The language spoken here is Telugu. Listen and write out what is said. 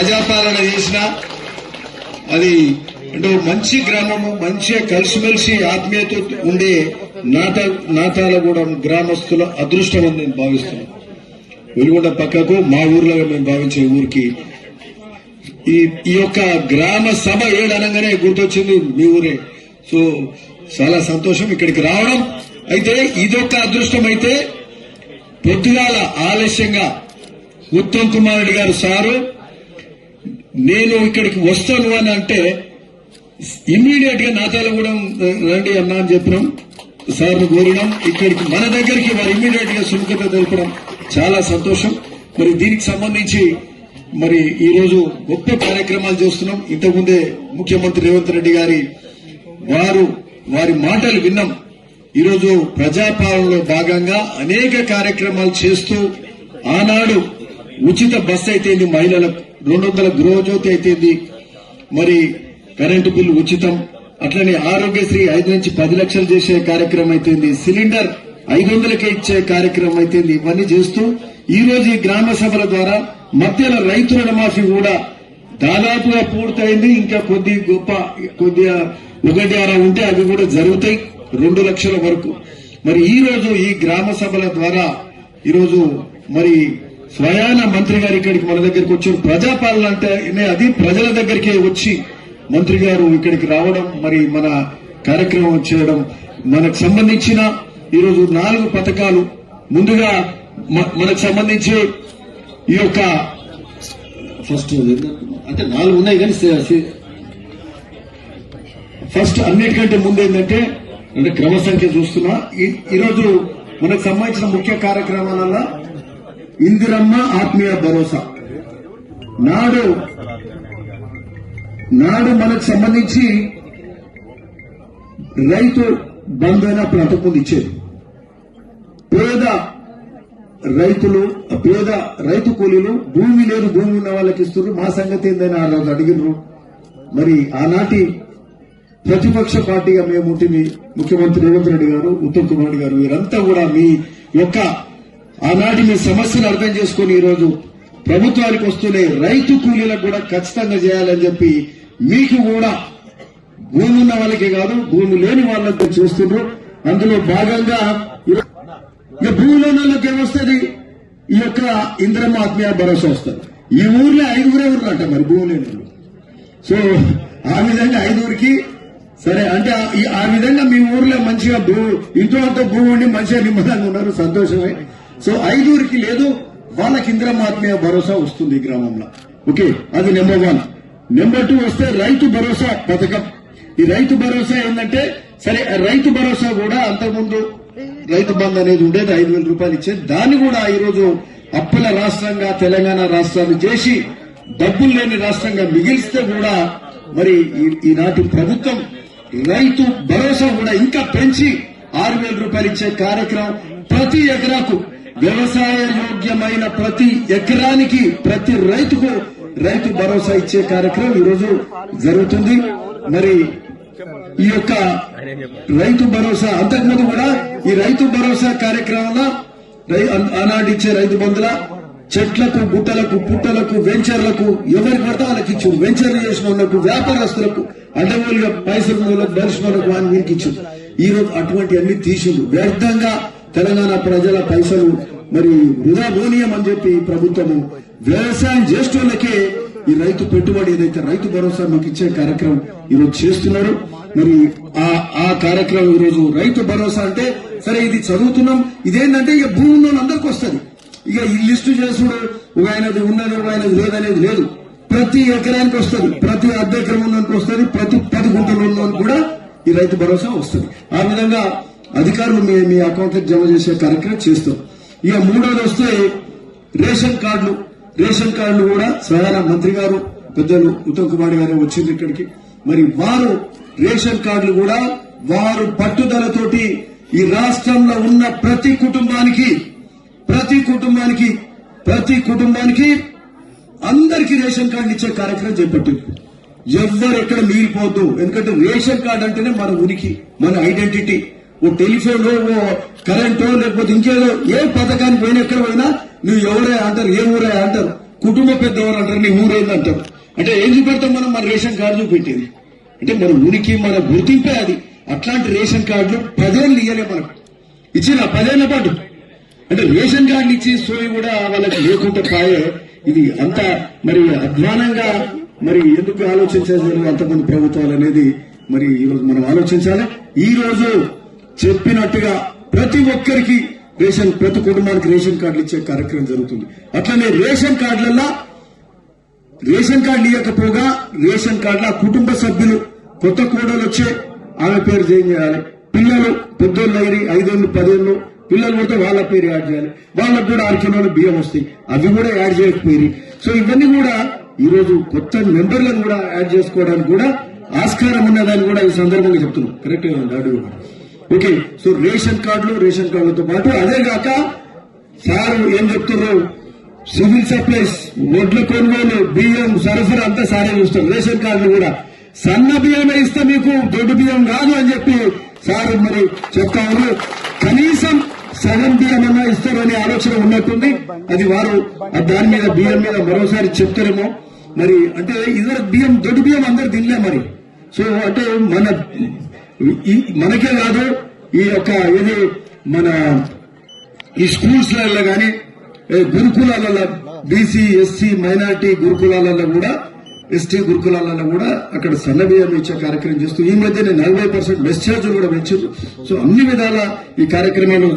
ప్రజాపాలన చేసిన అది అంటే మంచి గ్రామము, మంచిగా కలిసిమెలిసి ఆత్మీయత ఉండే నాతాలగూడెం గ్రామస్తుల అదృష్టం అని నేను భావిస్తున్నాను. వెలుగొండ పక్కకు మా ఊర్లో మేము భావించే ఊరికి ఈ యొక్క గ్రామ సభ ఏడనగానే గుర్తొచ్చింది మీ ఊరే. సో చాలా సంతోషం ఇక్కడికి రావడం. అయితే ఇదొక అదృష్టం. అయితే పొద్దుగాల ఆలస్యంగా ఉత్తమ్ కుమార్ రెడ్డి గారు సారు నేను ఇక్కడికి వస్తాను అని అంటే ఇమ్మీడియట్ గా నాతాలగూడెం రండి అన్నా అని చెప్పినాం. సార్ను కోరినాం ఇక్కడికి మన దగ్గరికి వారు ఇమ్మీడియట్ గా సుముఖత తెలపడం చాలా సంతోషం. మరి దీనికి సంబంధించి మరి ఈ రోజు గొప్ప కార్యక్రమాలు చేస్తున్నాం. ఇంతకుముందే ముఖ్యమంత్రి రేవంత్ రెడ్డి గారి వారి మాటలు విన్నాం. ఈరోజు ప్రజాపాలనలో భాగంగా అనేక కార్యక్రమాలు చేస్తూ ఆనాడు ఉచిత బస్సు అయితేంది, మహిళలకు 200 గృహజ్యోతి అయితేంది, మరి కరెంటు బిల్లు ఉచితం, అట్లనే ఆరోగ్యశ్రీ 5 నుంచి 10 లక్షలు చేసే కార్యక్రమం అయితేంది, సిలిండర్ 500కే ఇచ్చే కార్యక్రమం అయితేంది, ఇవన్నీ చేస్తూ ఈ రోజు ఈ గ్రామ సభల ద్వారా మధ్యలో రైతు రుణమాఫీ కూడా దాదాపుగా పూర్తయింది. ఇంకా కొద్దిగా 1-6 ఉంటే అవి కూడా జరుగుతాయి 2 లక్షల వరకు. మరి ఈ రోజు ఈ గ్రామ సభల ద్వారా ఈరోజు మరి స్వయాన మంత్రి గారు ఇక్కడికి మన దగ్గరికి వచ్చారు. ప్రజాపాలన అంటే అది ప్రజల దగ్గరికే వచ్చి మంత్రి గారు ఇక్కడికి రావడం, మరి మన కార్యక్రమం చేయడం, మనకు సంబంధించిన ఈరోజు 4 పథకాలు ముందుగా మనకు సంబంధించి ఈ యొక్క ఫస్ట్ అంటే 4 ఉన్నాయి కానీ ఫస్ట్ అన్నిటికంటే ముందు ఏంటంటే క్రమ సంఖ్య చూస్తున్నా. ఈరోజు మనకు సంబంధించిన ముఖ్య కార్యక్రమాలలో ఇందిరమ్మ ఆత్మీయ భరోసా నాడు మనకు సంబంధించి రైతు బంధు అయిన అంతకుముందు ఇచ్చేది. పేద రైతు కూలీలు భూమి లేదు, భూమి ఉన్న వాళ్ళకి ఇస్తున్నారు. మా సంగతి ఏందని ఆ రోజు అడిగినారు. మరి ఆనాటి ప్రతిపక్ష పార్టీగా మేము ఉంటుంది ముఖ్యమంత్రి రేవంత్ రెడ్డి గారు, ఉత్తమ్ కుమార్ రెడ్డి గారు, వీరంతా కూడా మీ యొక్క ఆనాటి మీ సమస్యను అర్థం చేసుకుని ఈరోజు ప్రభుత్వానికి వస్తూనే రైతు కూలీలకు కూడా ఖచ్చితంగా చేయాలని చెప్పి మీకు కూడా భూమి ఉన్న వాళ్ళకే కాదు భూమి లేని వాళ్ళకి చూస్తున్నారు. అందులో భాగంగా ఇక భూమి లేని వాళ్ళకి ఏమొస్తుంది, ఈ యొక్క ఇందిరమ్మ ఆత్మీయ భరోసా వస్తుంది. ఈ ఊర్లో 5 ఉన్నారంట మరి భూమి లేని వాళ్ళు. సో ఆ విధంగా 5 సరే అంటే ఆ విధంగా మీ ఊర్లో మంచిగా ఇంట్లో అంతా భూమి ఉండి మంచిగా నిమ్మలంగా ఉన్నారు, సంతోషమే. సో 5 లేదు, వాళ్ళకి ఇందిరమ్మ ఆత్మీయ భరోసా వస్తుంది ఈ గ్రామంలో. ఓకే, అది నెంబర్ 1. నెంబర్ 2 వస్తే రైతు భరోసా పథకం. ఈ రైతు భరోసా ఏంటంటే సరే రైతు భరోసా కూడా అంతకుముందు రైతు బంధు అనేది ఉండేది, 5,000 రూపాయలు ఇచ్చేది. దాన్ని కూడా ఈరోజు అప్పుల రాష్ట్రంగా తెలంగాణ రాష్ట్రాన్ని చేసి డబ్బులు లేని రాష్ట్రంగా మిగిలిస్తే కూడా మరి ఈనాటి ప్రభుత్వం రైతు భరోసా కూడా ఇంకా పెంచి 6,000 రూపాయలు ఇచ్చే కార్యక్రమం ప్రతి ఎకరాకు వ్యవసాయ యోగ్యమైన ప్రతి ఎకరానికి ప్రతి రైతుకు రైతు భరోసా ఇచ్చే కార్యక్రమం ఈరోజు జరుగుతుంది. మరి ఈ యొక్క రైతు భరోసా అంతకుముందు కూడా ఈ రైతు భరోసా కార్యక్రమంలో ఆనాటి ఇచ్చే రైతు బంధుల చెట్లకు, గుట్టలకు, పుట్టలకు, వెంచర్లకు ఎవరికి పడితే వాళ్ళకి ఇచ్చు. వెంచర్లు చేసిన వాళ్ళకు, వ్యాపారస్తులకు, అడ్డగోలుగా పైసలు దర్శన వాళ్ళకు అని వీరికి ఇచ్చు. ఈ రోజు అటువంటి అన్ని తీసుడు వ్యర్థంగా తెలంగాణ ప్రజల పైసలు మరి వృధా పోనీయం అని చెప్పి ప్రభుత్వము వ్యవసాయం చేసేటోళ్ళకే ఈ రైతు పెట్టుబడి ఏదైతే రైతు భరోసా మీకు ఇచ్చే కార్యక్రమం ఈరోజు చేస్తున్నారు. మరి ఆ కార్యక్రమం ఈరోజు రైతు భరోసా అంటే సరే ఇది చదువుతున్నాం, ఇదేంటంటే ఇక భూమి ఉన్న అందరికి వస్తుంది. ఇక ఈ లిస్టు చేసుడు ఒక ఆయనది ఉన్నది ఒక ఆయనది లేదనేది లేదు. ప్రతి ఎకరానికి వస్తుంది, ప్రతి అర్ధ ఎకరం ఉన్నందుకు వస్తుంది, ప్రతి 10 గుంటలు ఉన్నందుకు కూడా ఈ రైతు భరోసా వస్తుంది. ఆ విధంగా అధికారులు మీ అకౌంట్లకు జమ చేసే కార్యక్రమం చేస్తాం. ఇక 3వది వస్తే రేషన్ కార్డులు కూడా స్వయాన మంత్రి గారు పెద్దలు ఉత్తమ్ కుమార్ గారు వచ్చింది ఇక్కడికి. మరి వారు రేషన్ కార్డులు కూడా వారు పట్టుదలతోటి ఈ రాష్ట్రంలో ఉన్న ప్రతి కుటుంబానికి అందరికీ రేషన్ కార్డు ఇచ్చే కార్యక్రమం చేపట్టింది. ఎవ్వరు ఎక్కడ మిగిలిపోద్దు. ఎందుకంటే రేషన్ కార్డు అంటేనే మన ఉనికి, మన ఐడెంటిటీ. ఓ టెలిఫోన్ ఓ కరెంటో లేకపోతే ఇంకేదో ఏ పథకానికి పోయినా ఎక్కడ పోయినా నువ్వు ఎవరే అంటారు, ఏ ఊరే అంటారు. కుటుంబ పెద్దవాళ్ళు అంటారు, నీ ఊరేంది అంటారు. అంటే ఏం చూపెడతాం మనం? మన రేషన్ కార్డు చూపెట్టేది అంటే మన ఊరికి మన గుర్తింపే అది. అట్లాంటి రేషన్ కార్డులు 10 ఏళ్ళు ఇయ్యలే మనకు, ఇచ్చిన 10 ఏళ్ల పాటు. అంటే రేషన్ కార్డులు ఇచ్చి సోయి కూడా వాళ్ళకి లేకుండా పాయే. ఇది అంత మరి అధ్వానంగా మరి ఎందుకు ఆలోచించారు అంతమంది ప్రభుత్వాలు అనేది మరి ఈ రోజు మనం ఆలోచించాలి. ఈ రోజు చెప్పినట్టుగా ప్రతి ఒక్కరికి ప్రతి కుటుంబానికి రేషన్ కార్డులు ఇచ్చే కార్యక్రమం జరుగుతుంది. అట్లనే రేషన్ కార్డులలో రేషన్ కార్డు ఇవ్వకపోగా రేషన్ కార్డుల కుటుంబ సభ్యులు కొత్త కోడలు వచ్చే ఆమె పేరు చేయాలి. పిల్లలు పెద్దోళ్ళు అయ్యి 5 ఏళ్ళు 10 ఏళ్ళు పిల్లలు పోతే వాళ్ళ పేరు యాడ్ చేయాలి. వాళ్ళకు కూడా 6 కిలోలు బియ్యం వస్తాయి, అవి కూడా యాడ్ చేయకపోయి. సో ఇవన్నీ కూడా ఈ రోజు కొత్త మెంబర్లను కూడా యాడ్ చేసుకోవడానికి కూడా ఆస్కారం ఉన్నదని కూడా ఈ సందర్భంగా చెప్తున్నాం. Correct daddy. Okay, so ration కార్డులతో పాటు అదే కాక సార్ ఏం చెప్తున్నారు, సివిల్ సప్లైస్, వడ్ల కొనుగోలు, బియ్యం సరఫరా అంతా సారే చూస్తారు. రేషన్ కార్డులు కూడా సన్న బియ్యమే ఇస్తే మీకు దొడ్డు బియ్యం కాదు అని చెప్పి సార్ మరి చెప్తా ఉన్నారు. కనీసం సగం బియ్యం అన్నా ఇస్తారనే ఆలోచన ఉన్నట్టుంది. అది వారు దాని మీద బియ్యం మీద మరోసారి చెప్తారేమో మరి. అంటే ఇద్దరు బియ్యం దొడ్డు బియ్యం అందరు తినలే మరి. సో అంటే మనకే కాదు ఈ యొక్క ఇది మన ఈ స్కూల్స్లలో కానీ గురుకులాలలో బీసీ ఎస్సీ మైనార్టీ గురుకులాలలో కూడా ఎస్టీ గురుకులాలలో కూడా అక్కడ సన్న బియ్యం ఇచ్చే కార్యక్రమం చేస్తూ ఈ మధ్యనే 40% మెస్ ఛార్జీలు కూడా పెంచారు. సో అన్ని విధాల ఈ కార్యక్రమాలు